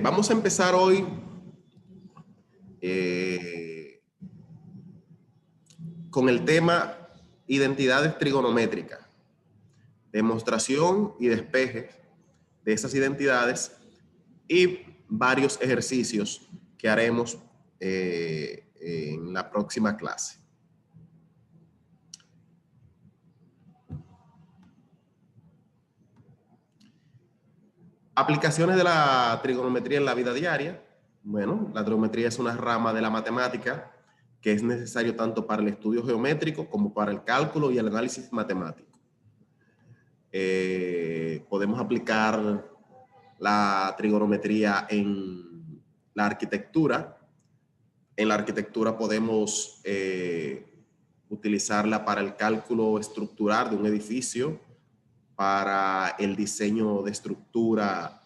Vamos a empezar hoy con el tema identidades trigonométricas, demostración y despeje de esas identidades y varios ejercicios que haremos en la próxima clase. Aplicaciones de la trigonometría en la vida diaria. Bueno, la trigonometría es una rama de la matemática que es necesario tanto para el estudio geométrico como para el cálculo y el análisis matemático. Podemos aplicar la trigonometría en la arquitectura. En la arquitectura podemos utilizarla para el cálculo estructural de un edificio, para el diseño de estructura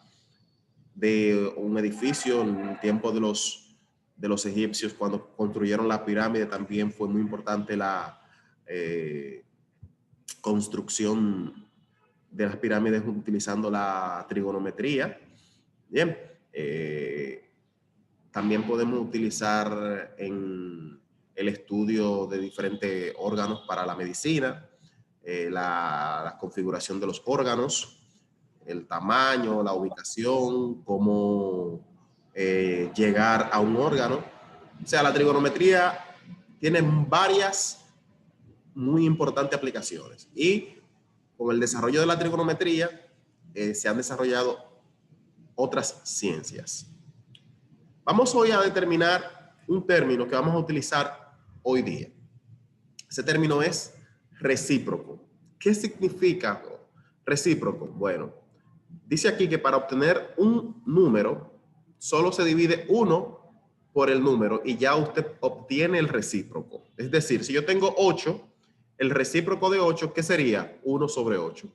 de un edificio. En el tiempo de los egipcios, cuando construyeron la pirámide, también fue muy importante la construcción de las pirámides utilizando la trigonometría. Bien, también podemos utilizar en el estudio de diferentes órganos para la medicina, la configuración de los órganos, el tamaño, la ubicación, cómo llegar a un órgano. O sea, la trigonometría tiene varias muy importantes aplicaciones, y con el desarrollo de la trigonometría se han desarrollado otras ciencias. Vamos hoy a determinar un término que vamos a utilizar hoy día. Ese término es recíproco. ¿Qué significa recíproco? Bueno, dice aquí que para obtener un número solo se divide 1 por el número y ya usted obtiene el recíproco. Es decir, si yo tengo 8, el recíproco de 8, ¿qué sería? 1 sobre 8.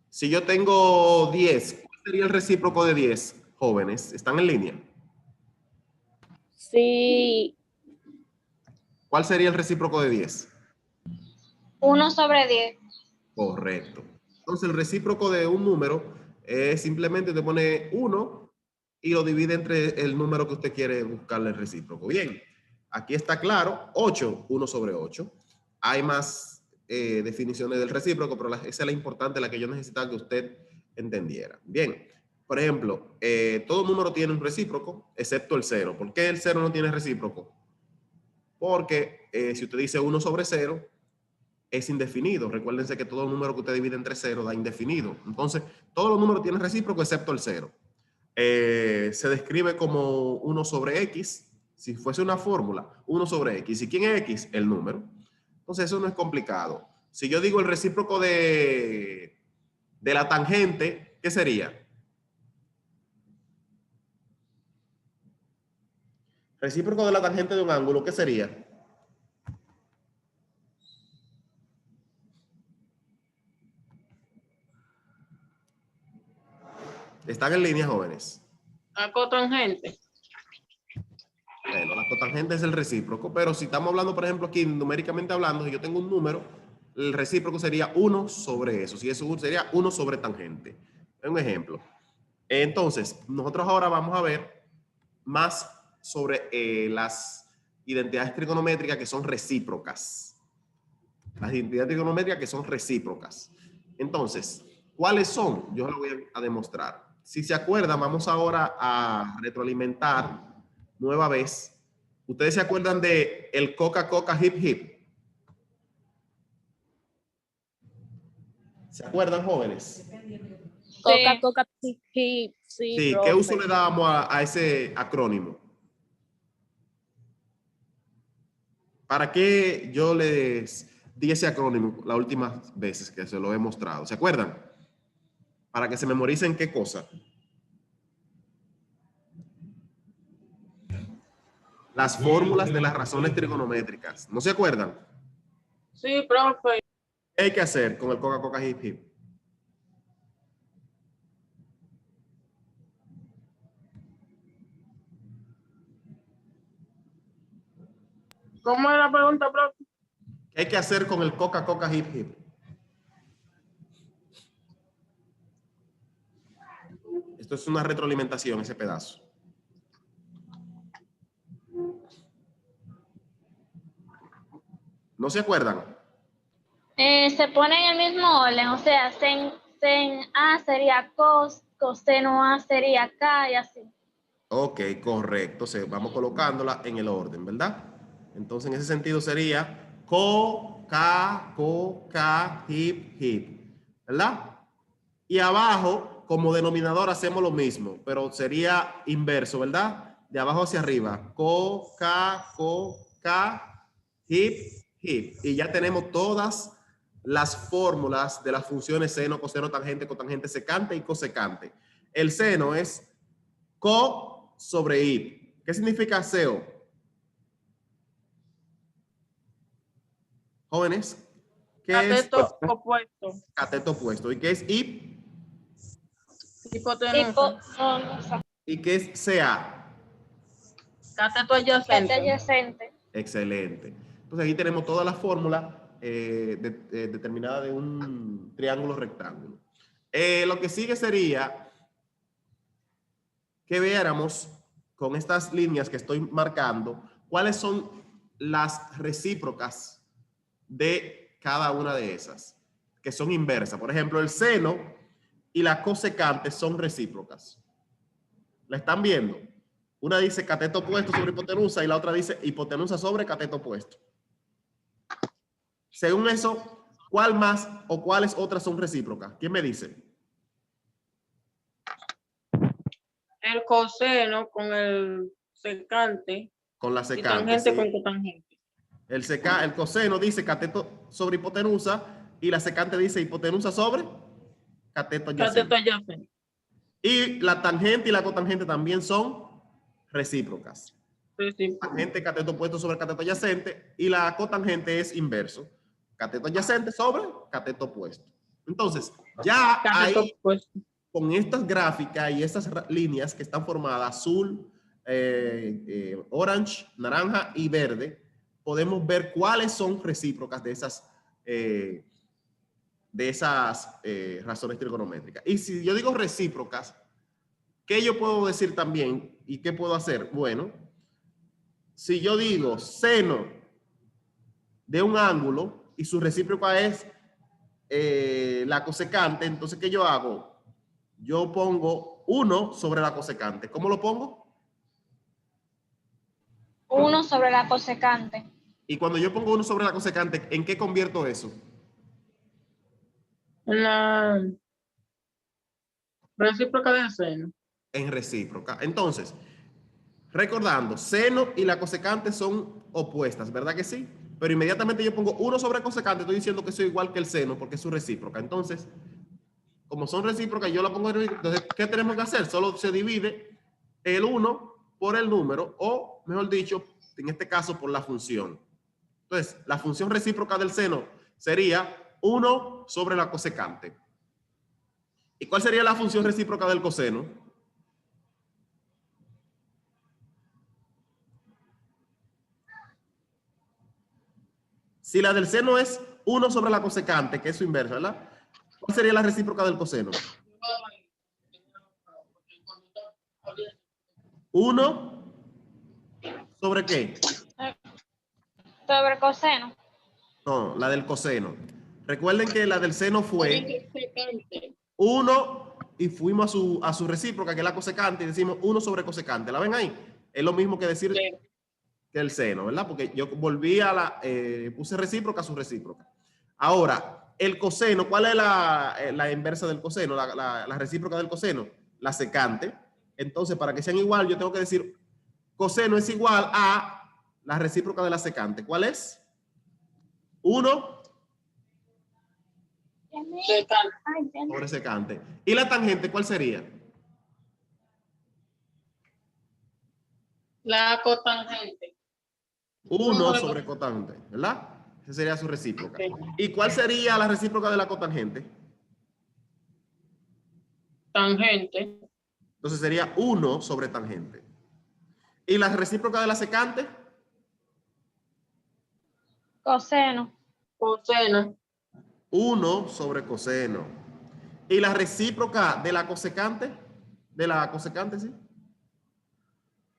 Si yo tengo 10, ¿cuál sería el recíproco de 10? Jóvenes, ¿están en línea? Sí. ¿Cuál sería el recíproco de 10? 1 sobre 10. Correcto. Entonces, el recíproco de un número es simplemente te pone 1 y lo divide entre el número que usted quiere buscarle el recíproco. Bien, aquí está claro, 8, 1 sobre 8. Hay más definiciones del recíproco, pero esa es la importante, la que yo necesitaba que usted entendiera. Bien, por ejemplo, todo número tiene un recíproco, excepto el 0. ¿Por qué el 0 no tiene recíproco? Porque si usted dice 1 sobre 0, es indefinido. Recuérdense que todo número que usted divide entre 0 da indefinido. Entonces, todos los números tienen recíproco excepto el 0. Se describe como 1 sobre x. Si fuese una fórmula, 1 sobre x. ¿Y quién es x? El número. Entonces, eso no es complicado. Si yo digo el recíproco de la tangente, ¿qué sería? Recíproco de la tangente de un ángulo, ¿qué sería? ¿Están en línea, jóvenes? La cotangente. Bueno, la cotangente es el recíproco, pero si estamos hablando, por ejemplo, aquí numéricamente hablando, si yo tengo un número, el recíproco sería 1 sobre eso. Si eso sería 1 sobre tangente. Es un ejemplo. Entonces, nosotros ahora vamos a ver más sobre las identidades trigonométricas que son recíprocas. Las identidades trigonométricas que son recíprocas. Entonces, ¿cuáles son? Yo lo voy a demostrar. Si se acuerdan, vamos ahora a retroalimentar nueva vez. ¿Ustedes se acuerdan de el Coca-Cola Hip Hip? ¿Se acuerdan, jóvenes? Coca-Cola Hip, sí, Sí, ¿qué uso le dábamos a ese acrónimo? ¿Para qué yo les di ese acrónimo las últimas veces que se lo he mostrado? ¿Se acuerdan? Para que se memoricen qué cosa. Las fórmulas de las razones trigonométricas. ¿No se acuerdan? Sí, profe. ¿Qué hay que hacer con el Coca-Cola Hip Hip? ¿Cómo es la pregunta, profe? ¿Qué hay que hacer con el Coca-Cola Hip Hip? Esto es una retroalimentación, ese pedazo. ¿No se acuerdan? Se pone en el mismo orden, o sea, sen A sería cos, coseno A sería K y así. Ok, correcto. Vamos colocándola en el orden, ¿verdad? Entonces, en ese sentido sería co, ca, hip, hip, ¿verdad? Y abajo, como denominador, hacemos lo mismo, pero sería inverso, ¿verdad? De abajo hacia arriba. Co, ca, hip, hip. Y ya tenemos todas las fórmulas de las funciones seno, coseno, tangente, cotangente, secante y cosecante. El seno es co sobre hip. ¿Qué significa SEO? Jóvenes, ¿qué es Cateto opuesto. cateto opuesto? ¿Y qué es hip? Hipotenusa. Hipotenusa. ¿Y qué es CA? Cateto adyacente. Adyacente. Excelente. Entonces aquí tenemos toda la fórmula determinada de un triángulo rectángulo. Lo que sigue sería que viéramos con estas líneas que estoy marcando cuáles son las recíprocas de cada una de esas, que son inversas. Por ejemplo, el seno y la cosecante son recíprocas. ¿La están viendo? Una dice cateto opuesto sobre hipotenusa y la otra dice hipotenusa sobre cateto opuesto. Según eso, ¿cuál más o cuáles otras son recíprocas? ¿Quién me dice? El coseno con el secante. Con la Y secante. tangente Sí. con cotangente. El coseno dice cateto sobre hipotenusa y la secante dice hipotenusa sobre cateto adyacente. Cateto adyacente. Y la tangente y la cotangente también son recíprocas. Sí. Tangente, cateto opuesto sobre cateto adyacente, y la cotangente es inverso. Cateto adyacente sobre cateto opuesto. Entonces, ya Cateto ahí, opuesto. con estas gráficas y estas líneas que están formadas, azul, orange, naranja y verde, podemos ver cuáles son recíprocas de esas razones trigonométricas. Y si yo digo recíprocas, ¿qué yo puedo decir también? ¿Y qué puedo hacer? Bueno, si yo digo seno de un ángulo y su recíproca es la cosecante, entonces ¿qué yo hago? Yo pongo 1 sobre la cosecante. ¿Cómo lo pongo? 1 sobre la cosecante. Y cuando yo pongo 1 sobre la cosecante, ¿en qué convierto eso? En la recíproca del seno. En recíproca. Entonces, recordando, seno y la cosecante son opuestas, ¿verdad que sí? Pero inmediatamente yo pongo 1 sobre cosecante, estoy diciendo que eso es igual que el seno porque es su recíproca. Entonces, como son recíprocas, yo la pongo en recíproca. Entonces, ¿qué tenemos que hacer? Solo se divide el 1 por el número, o mejor dicho, en este caso por la función. Entonces, la función recíproca del seno sería 1 sobre la cosecante. ¿Y cuál sería la función recíproca del coseno? Si la del seno es 1 sobre la cosecante, que es su inversa, ¿verdad? ¿Cuál sería la recíproca del coseno? 1 sobre qué? Sobre coseno. No, la del coseno. Recuerden que la del seno fue 1 y fuimos a su recíproca, que es la cosecante, y decimos 1 sobre cosecante. ¿La ven ahí? Es lo mismo que decir que el seno, ¿verdad? Porque yo volví puse recíproca a su recíproca. Ahora, el coseno, ¿cuál es la inversa del coseno? La recíproca del coseno, la secante. Entonces, para que sean igual, yo tengo que decir coseno es igual a la recíproca de la secante. ¿Cuál es? 1 sobre secante. ¿Y la tangente cuál sería? La cotangente. 1 sobre cotangente, ¿verdad? Esa sería su recíproca. ¿Y cuál sería la recíproca de la cotangente? Tangente. Entonces sería 1 sobre tangente. ¿Y la recíproca de la secante? Coseno. Coseno. 1 sobre coseno. ¿Y la recíproca de la cosecante? de la cosecante, sí.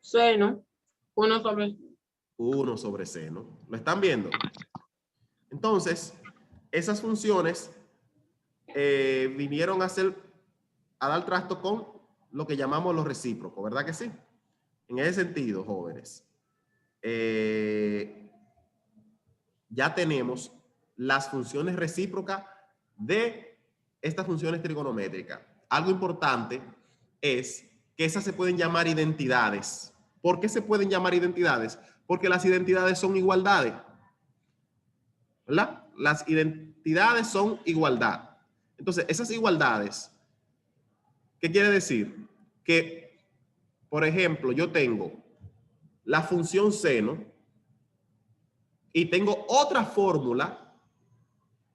Seno. 1 sobre 1 sobre seno. ¿Lo están viendo? Entonces, esas funciones vinieron a dar trasto con lo que llamamos los recíprocos, ¿verdad que sí? En ese sentido, jóvenes, ya tenemos las funciones recíprocas de estas funciones trigonométricas. Algo importante es que esas se pueden llamar identidades. ¿Por qué se pueden llamar identidades? Porque las identidades son igualdades, ¿verdad? Las identidades son igualdad. Entonces, esas igualdades, ¿qué quiere decir? Que, por ejemplo, yo tengo la función seno y tengo otra fórmula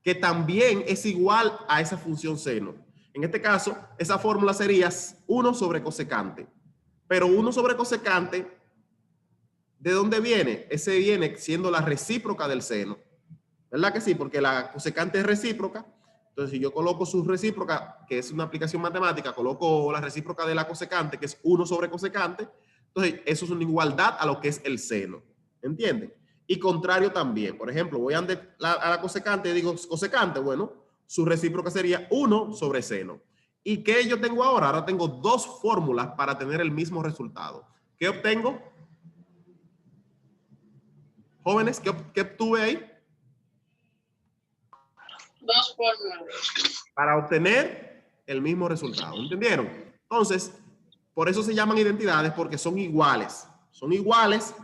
que también es igual a esa función seno. En este caso, esa fórmula sería 1 sobre cosecante. Pero 1 sobre cosecante, ¿de dónde viene? Ese viene siendo la recíproca del seno. ¿Verdad que sí? Porque la cosecante es recíproca. Entonces, si yo coloco su recíproca, que es una aplicación matemática, coloco la recíproca de la cosecante, que es 1 sobre cosecante, entonces eso es una igualdad a lo que es el seno. ¿Entienden? Y contrario también. Por ejemplo, voy a la cosecante y digo cosecante, bueno, su recíproca sería 1 sobre seno. ¿Y qué yo tengo ahora? Ahora tengo 2 fórmulas para tener el mismo resultado. ¿Qué obtengo? Jóvenes, ¿qué obtuve ahí? 2 fórmulas. Para obtener el mismo resultado. ¿Entendieron? Entonces, por eso se llaman identidades, porque son iguales. Son iguales,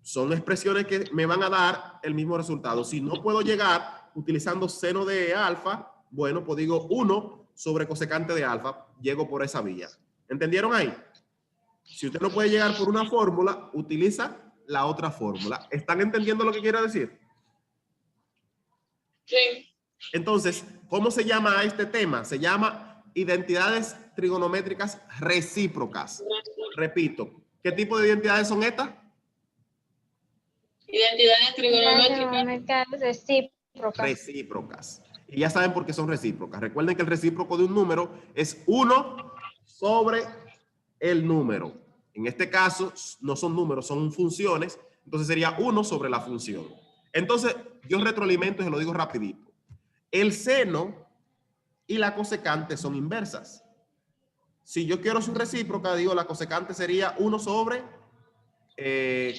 son expresiones que me van a dar el mismo resultado. Si no puedo llegar utilizando seno de alfa, bueno, pues digo 1 sobre cosecante de alfa, llego por esa vía. ¿Entendieron ahí? Si usted no puede llegar por una fórmula, utiliza la otra fórmula. ¿Están entendiendo lo que quiero decir? Sí. Entonces, ¿cómo se llama este tema? Se llama identidades trigonométricas recíprocas. Repito, ¿qué tipo de identidades son estas? Identidades trigonométricas. Recíprocas. Recíprocas. Y ya saben por qué son recíprocas. Recuerden que el recíproco de un número es 1 sobre el número. En este caso, no son números, son funciones. Entonces sería 1 sobre la función. Entonces, yo retroalimento y se lo digo rapidito. El seno y la cosecante son inversas. Si yo quiero su recíproca, digo la cosecante sería 1 sobre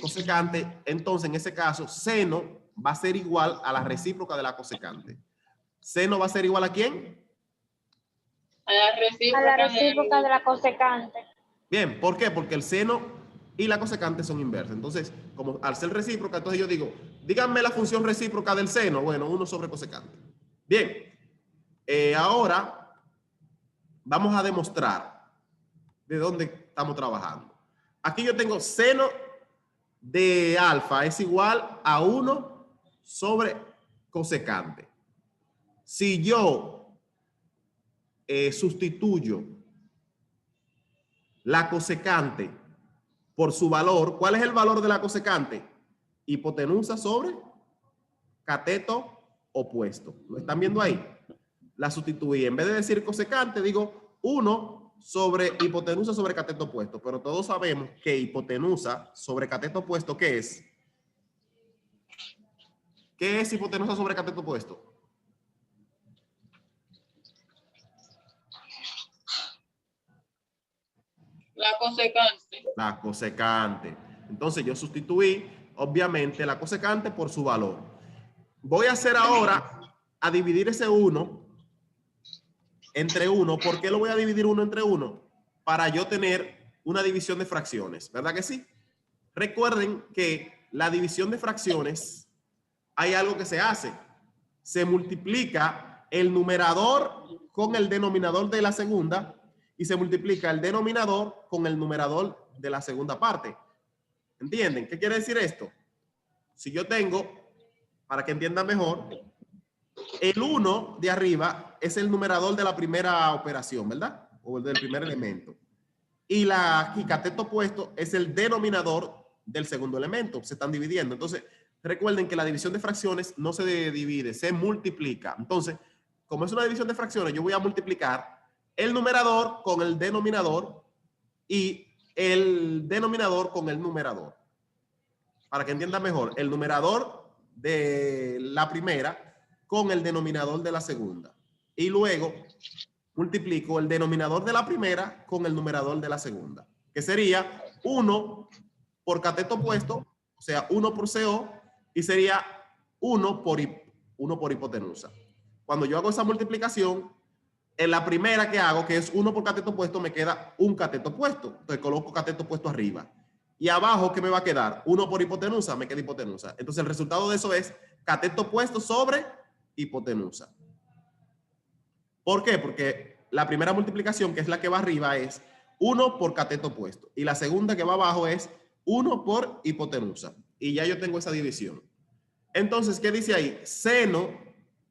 cosecante. Entonces, en ese caso, seno va a ser igual a la recíproca de la cosecante. ¿Seno va a ser igual a quién? A la recíproca de la cosecante. Bien, ¿por qué? Porque el seno y la cosecante son inversas. Entonces, como al ser recíproca, entonces yo digo, díganme la función recíproca del seno. Bueno, 1 sobre cosecante. Bien, ahora vamos a demostrar de dónde estamos trabajando. Aquí yo tengo seno de alfa es igual a 1 sobre cosecante. Si yo sustituyo la cosecante por su valor, ¿cuál es el valor de la cosecante? Hipotenusa sobre cateto opuesto. ¿Lo están viendo ahí? La sustituí. En vez de decir cosecante, digo 1 sobre hipotenusa sobre cateto opuesto. Pero todos sabemos que hipotenusa sobre cateto opuesto, ¿qué es? ¿Qué es hipotenusa sobre cateto opuesto? La cosecante. La cosecante. Entonces yo sustituí, obviamente, la cosecante por su valor. Voy a hacer ahora a dividir ese 1 entre 1. ¿Por qué lo voy a dividir 1 entre 1? Para yo tener una división de fracciones, ¿verdad que sí? Recuerden que la división de fracciones, hay algo que se hace. Se multiplica el numerador con el denominador de la segunda y se multiplica el denominador con el numerador de la segunda parte. ¿Entienden? ¿Qué quiere decir esto? Si yo tengo, para que entiendan mejor, el 1 de arriba es el numerador de la primera operación, ¿verdad? O el del primer elemento. Y la cateto opuesto es el denominador del segundo elemento. Se están dividiendo. Entonces, recuerden que la división de fracciones no se divide, se multiplica. Entonces, como es una división de fracciones, yo voy a multiplicar el numerador con el denominador y el denominador con el numerador. Para que entiendan mejor, el numerador de la primera con el denominador de la segunda. Y luego multiplico el denominador de la primera con el numerador de la segunda, que sería 1 por cateto opuesto, o sea, 1 por CO, y sería 1 por hipotenusa. Cuando yo hago esa multiplicación, en la primera que hago, que es 1 por cateto opuesto, me queda un cateto opuesto. Entonces coloco cateto opuesto arriba. Y abajo, ¿qué me va a quedar? 1 por hipotenusa, me queda hipotenusa. Entonces el resultado de eso es cateto opuesto sobre hipotenusa. ¿Por qué? Porque la primera multiplicación, que es la que va arriba, es 1 por cateto opuesto. Y la segunda que va abajo es 1 por hipotenusa. Y ya yo tengo esa división. Entonces, ¿qué dice ahí? Seno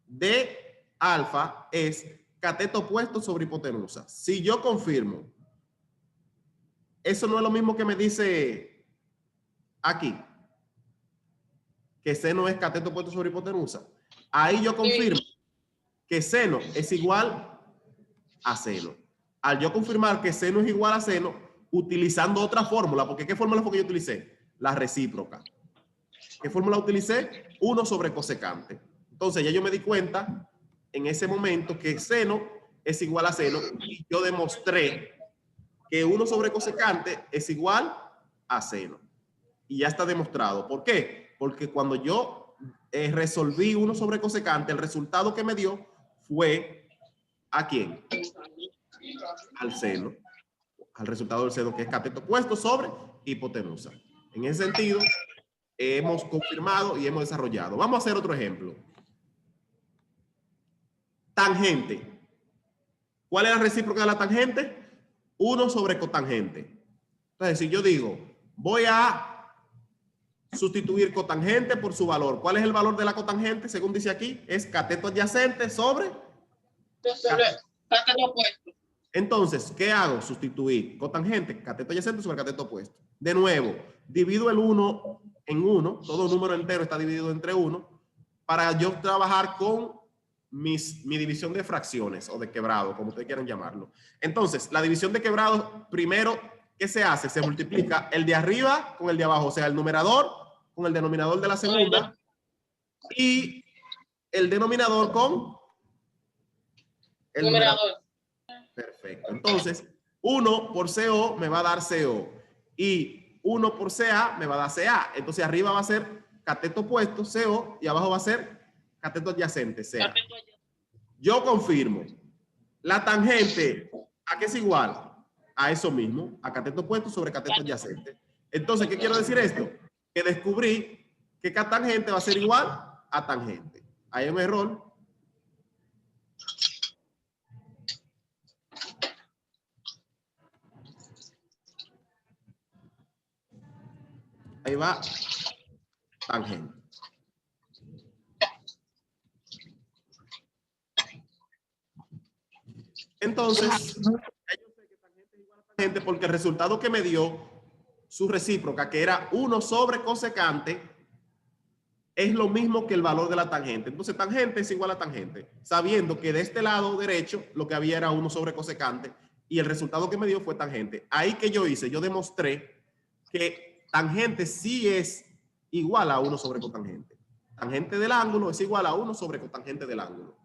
de alfa es cateto opuesto sobre hipotenusa. Si yo confirmo, eso no es lo mismo que me dice aquí, que seno es cateto opuesto sobre hipotenusa. Ahí yo confirmo que seno es igual a seno. Al yo confirmar que seno es igual a seno, utilizando otra fórmula, porque ¿qué fórmula fue que yo utilicé? La recíproca. ¿Qué fórmula utilicé? 1 sobre cosecante. Entonces ya yo me di cuenta en ese momento que seno es igual a seno y yo demostré que 1 sobre cosecante es igual a seno. Y ya está demostrado. ¿Por qué? Porque cuando yo resolví 1 sobre cosecante, el resultado que me dio fue ¿a quién? Al seno. Al resultado del seno, que es cateto opuesto sobre hipotenusa. En ese sentido, hemos confirmado y hemos desarrollado. Vamos a hacer otro ejemplo. Tangente. ¿Cuál es la recíproca de la tangente? 1 sobre cotangente. Entonces, si yo digo, voy a sustituir cotangente por su valor. ¿Cuál es el valor de la cotangente? Según dice aquí, es cateto adyacente sobre cateto opuesto. Entonces, ¿qué hago? Sustituir cotangente, cateto adyacente sobre cateto opuesto. De nuevo, divido el 1 en 1. Todo número entero está dividido entre 1 para yo trabajar con mi división de fracciones o de quebrado, como ustedes quieran llamarlo. Entonces, la división de quebrado, primero, ¿qué se hace? Se multiplica el de arriba con el de abajo, o sea, el numerador con el denominador de la segunda y el denominador con el numerador. Perfecto. Entonces, 1 por CO me va a dar CO y 1 por CA me va a dar CA. Entonces, arriba va a ser cateto opuesto, CO, y abajo va a ser cateto adyacente, CA. Yo confirmo. La tangente, ¿a qué es igual? A eso mismo, a cateto opuesto sobre cateto adyacente. Entonces, ¿qué quiero decir esto? Que descubrí que tangente va a ser igual a tangente. Hay un error. Ahí va tangente. Entonces, yo sé que tangente es igual a tangente porque el resultado que me dio su recíproca, que era 1 sobre cosecante, es lo mismo que el valor de la tangente. Entonces, tangente es igual a tangente, sabiendo que de este lado derecho lo que había era 1 sobre cosecante y el resultado que me dio fue tangente. Ahí que yo hice, yo demostré que tangente sí es igual a 1 sobre cotangente. Tangente del ángulo es igual a 1 sobre cotangente del ángulo.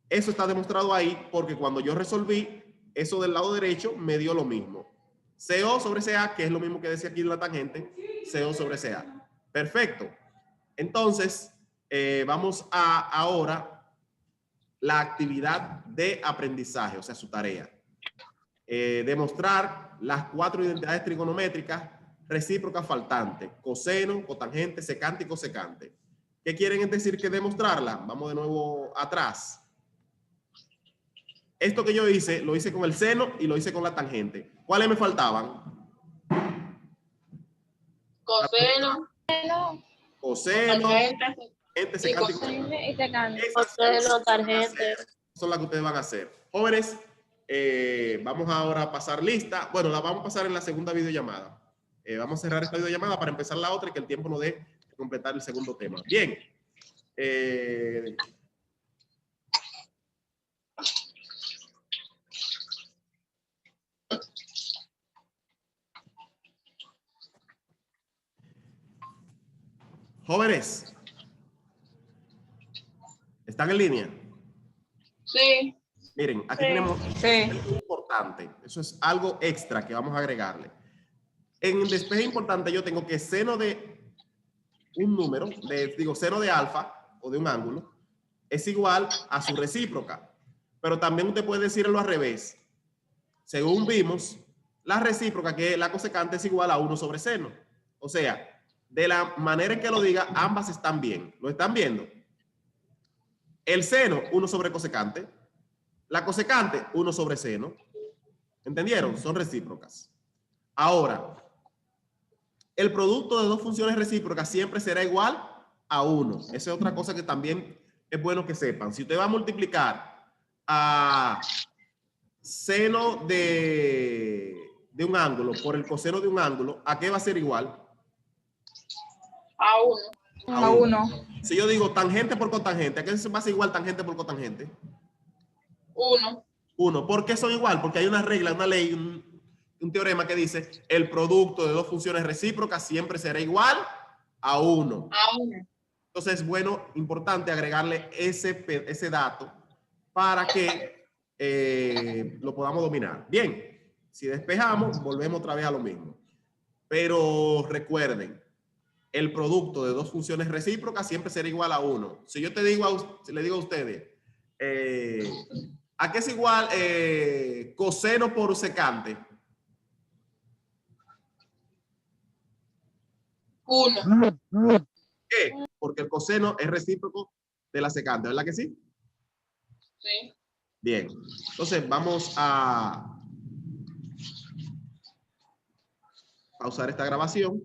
Eso está demostrado ahí porque cuando yo resolví eso del lado derecho me dio lo mismo. CO sobre CA, que es lo mismo que decía aquí en la tangente, CO sobre CA. Perfecto. Entonces, vamos a ahora la actividad de aprendizaje, o sea, su tarea. Demostrar las 4 identidades trigonométricas recíprocas faltantes, coseno, cotangente, secante y cosecante. ¿Qué quieren decir que demostrarla? Vamos de nuevo atrás. Esto que yo hice, lo hice con el seno y lo hice con la tangente. ¿Cuáles me faltaban? Coseno. Coseno, tangente, secante y secante. Coseno, tangente. Son las que ustedes van a hacer. Jóvenes, vamos ahora a pasar lista. Bueno, la vamos a pasar en la segunda videollamada. Vamos a cerrar esta videollamada para empezar la otra y que el tiempo nos dé completar el segundo tema. Bien. Jóvenes, ¿están en línea? Sí. Miren, aquí tenemos algo importante. Eso es algo extra que vamos a agregarle. En despeje importante yo tengo que seno de un número, seno de alfa o de un ángulo, es igual a su recíproca. Pero también usted puede decirlo al revés. Según vimos, la recíproca, que es la cosecante, es igual a 1 sobre seno. O sea, de la manera en que lo diga, ambas están bien. ¿Lo están viendo? El seno, 1 sobre cosecante. La cosecante, 1 sobre seno. ¿Entendieron? Son recíprocas. Ahora, el producto de dos funciones recíprocas siempre será igual a 1. Esa es otra cosa que también es bueno que sepan. Si usted va a multiplicar a seno de un ángulo por el coseno de un ángulo, ¿a qué va a ser igual? A 1. A 1. Si yo digo tangente por cotangente, ¿a qué va a ser igual tangente por cotangente? 1. 1. ¿Por qué son igual? Porque hay una regla, una ley, un teorema que dice el producto de dos funciones recíprocas siempre será igual a 1. A 1. Entonces es bueno, importante agregarle ese dato para que lo podamos dominar. Bien, si despejamos, volvemos otra vez a lo mismo. Pero recuerden, el producto de dos funciones recíprocas siempre será igual a 1. Si yo te digo, le digo a ustedes, ¿a qué es igual coseno por secante? 1. ¿Qué? Porque el coseno es recíproco de la secante, ¿verdad que sí? Sí. Bien, entonces vamos a pausar esta grabación.